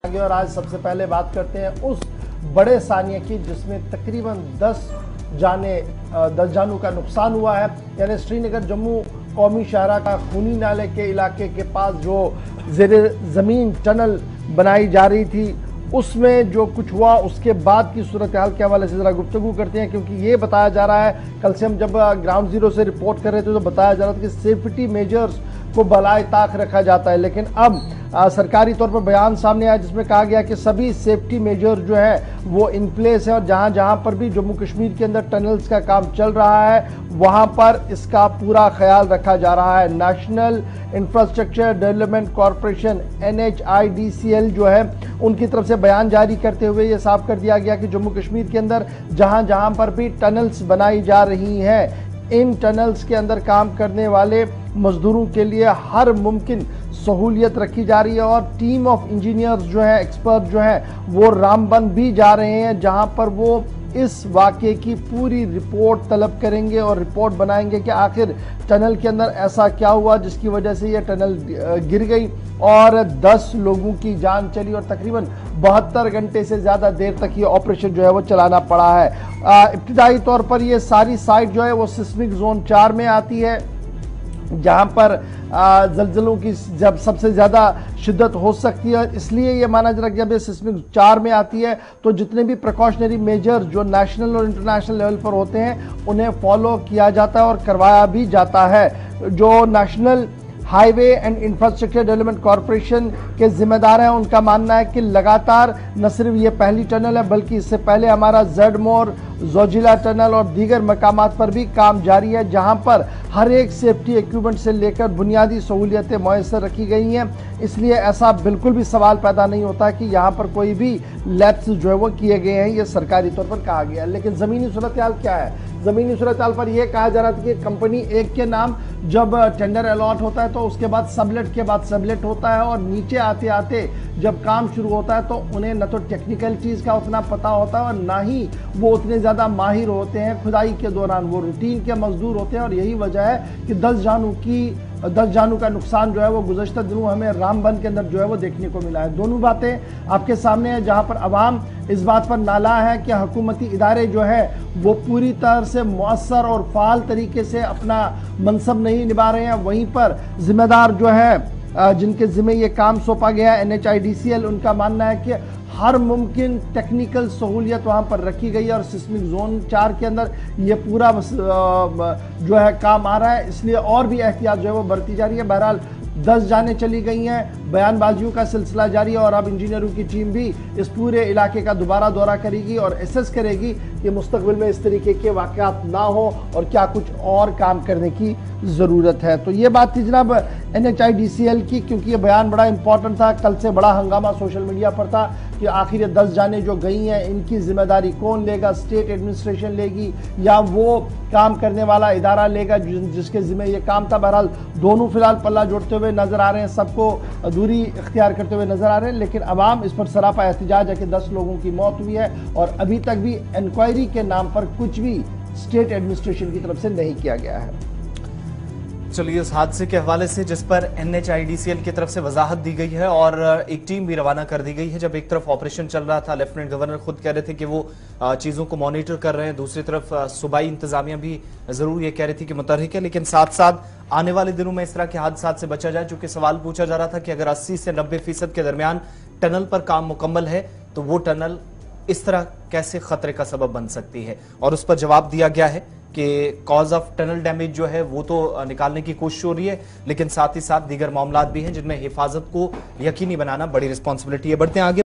आगे और आज सबसे पहले बात करते हैं उस बड़े सानिया की जिसमें तकरीबन 10 जानों का नुकसान हुआ है। यानी श्रीनगर जम्मू कौमी शाहरा का खूनी नाले के इलाके के पास जो ज़ेरे ज़मीन टनल बनाई जा रही थी उसमें जो कुछ हुआ उसके बाद की सूरत हाल के हवाले से ज़रा गुफ्तगू करते हैं, क्योंकि ये बताया जा रहा है, कल से हम जब ग्राउंड जीरो से रिपोर्ट कर रहे थे तो बताया जा रहा था कि सेफ्टी मेजर्स को भलाए ताक रखा जाता है, लेकिन अब सरकारी तौर पर बयान सामने आया जिसमें कहा गया कि सभी सेफ्टी मेजर जो है वो इन प्लेस है और जहां जहां पर भी जम्मू कश्मीर के अंदर टनल्स का काम चल रहा है वहां पर इसका पूरा ख्याल रखा जा रहा है। National infrastructure development corporation NHIDCL जो है उनकी तरफ से बयान जारी करते हुए ये साफ कर दिया गया कि जम्मू कश्मीर के अंदर जहां जहां पर भी टनल्स बनाई जा रही हैं इन टनल्स के अंदर काम करने वाले मजदूरों के लिए हर मुमकिन सहूलियत रखी जा रही है और टीम ऑफ इंजीनियर्स जो है, एक्सपर्ट जो है वो रामबन भी जा रहे हैं जहां पर वो इस वाक़े की पूरी रिपोर्ट तलब करेंगे और रिपोर्ट बनाएंगे कि आखिर टनल के अंदर ऐसा क्या हुआ जिसकी वजह से ये टनल गिर गई और 10 लोगों की जान चली और तकरीबन 72 घंटे से ज़्यादा देर तक ये ऑपरेशन जो है वो चलाना पड़ा है। इब्तिदाई तौर पर ये सारी साइट जो है वो सिस्मिक जोन 4 में आती है जहां पर जल्जलों की जब सबसे ज़्यादा शिद्दत हो सकती है, इसलिए ये माना जा रहा है कि जब ये सिस्मिक 4 में आती है तो जितने भी प्रिकॉशनरी मेजर जो नेशनल और इंटरनेशनल लेवल पर होते हैं उन्हें फॉलो किया जाता है और करवाया भी जाता है। जो national highway and infrastructure development corporation के जिम्मेदार हैं उनका मानना है कि लगातार न सिर्फ ये पहली टनल है बल्कि इससे पहले हमारा ज़ेडमोर, जोजिला टनल और दीगर मकामात पर भी काम जारी है जहां पर हर एक सेफ्टी इक्विपमेंट से लेकर बुनियादी सहूलियतें मुयस्सर रखी गई हैं। इसलिए ऐसा बिल्कुल भी सवाल पैदा नहीं होता कि यहाँ पर कोई भी लैप्स जो है वो किए गए हैं, ये सरकारी तौर पर कहा गया है। लेकिन ज़मीनी सूरत हाल क्या है? ज़मीनी सूरत हाल पर यह कहा जा रहा था कि कंपनी एक के नाम जब टेंडर अलॉट होता है तो उसके बाद सबलेट के बाद सबलेट होता है और नीचे आते आते जब काम शुरू होता है तो उन्हें न तो टेक्निकलिटीज़ का उतना पता होता है और ना ही वो उतने ज़्यादा माहिर होते हैं खुदाई के दौरान, वो रूटीन के मजदूर होते हैं और यही वजह है कि 10 जानों का नुकसान जो है वो गुज़श्ता दिनों हमें रामबन के अंदर जो है वो देखने को मिला है। दोनों बातें आपके सामने हैं जहां पर अवाम इस बात पर नाला है कि हुकूमती इदारे जो है वो पूरी तरह से मौसर और फ़ाल तरीके से अपना मनसब नहीं निभा रहे हैं, वहीं पर जिम्मेदार जो है जिनके ज़िम्मे ये काम सौंपा गया है NHIDCL उनका मानना है कि हर मुमकिन टेक्निकल सहूलियत वहाँ पर रखी गई है और सिस्मिक जोन 4 के अंदर ये पूरा जो है काम आ रहा है, इसलिए और भी एहतियात जो है वो बरती जा रही है। बहरहाल 10 जानें चली गई हैं, बयानबाजियों का सिलसिला जारी है और अब इंजीनियरों की टीम भी इस पूरे इलाके का दोबारा दौरा करेगी और एसेस करेगी कि मुस्तकबिल में इस तरीके के वाक़यात ना हो और क्या कुछ और काम करने की ज़रूरत है। तो ये बात थी जनाब NHIDCL की, क्योंकि ये बयान बड़ा इंपॉर्टेंट था। कल से बड़ा हंगामा सोशल मीडिया पर था कि आखिर ये 10 जानें जो गई हैं इनकी जिम्मेदारी कौन लेगा, स्टेट एडमिनिस्ट्रेशन लेगी या वो काम करने वाला इदारा लेगा जिसके ज़िम्मे ये काम था। बहरहाल दोनों फिलहाल पल्ला जोड़ते हुए नजर आ रहे हैं, सबको दूरी इख्तियार करते हुए नजर आ रहे हैं, लेकिन अवाम इस पर सरापा एहतिजाज है कि 10 लोगों की मौत हुई है और अभी तक भी इंक्वायरी के नाम पर कुछ भी स्टेट एडमिनिस्ट्रेशन की तरफ से नहीं किया गया है। चलिए इस हादसे के हवाले से जिस पर NHIDCL की तरफ से वजाहत दी गई है और एक टीम भी रवाना कर दी गई है। जब एक तरफ ऑपरेशन चल रहा था, लेफ्टिनेंट गवर्नर खुद कह रहे थे कि वो चीज़ों को मॉनिटर कर रहे हैं, दूसरी तरफ सूबाई इंतजामिया भी ज़रूर ये कह रही थी कि मुतहरिक है, लेकिन साथ साथ आने वाले दिनों में इस तरह के हादसात से बचा जाए। चूंकि सवाल पूछा जा रहा था कि अगर 80 से 90% के दरमियान टनल पर काम मुकम्मल है तो वो टनल इस तरह कैसे खतरे का सबब बन सकती है, और उस पर जवाब दिया गया है कि कॉज ऑफ टनल डैमेज जो है वो तो निकालने की कोशिश हो रही है, लेकिन साथ ही साथ दीगर मामलात भी हैं जिनमें हिफाजत को यकीनी बनाना बड़ी रिस्पॉन्सिबिलिटी है। बढ़ते हैं आगे।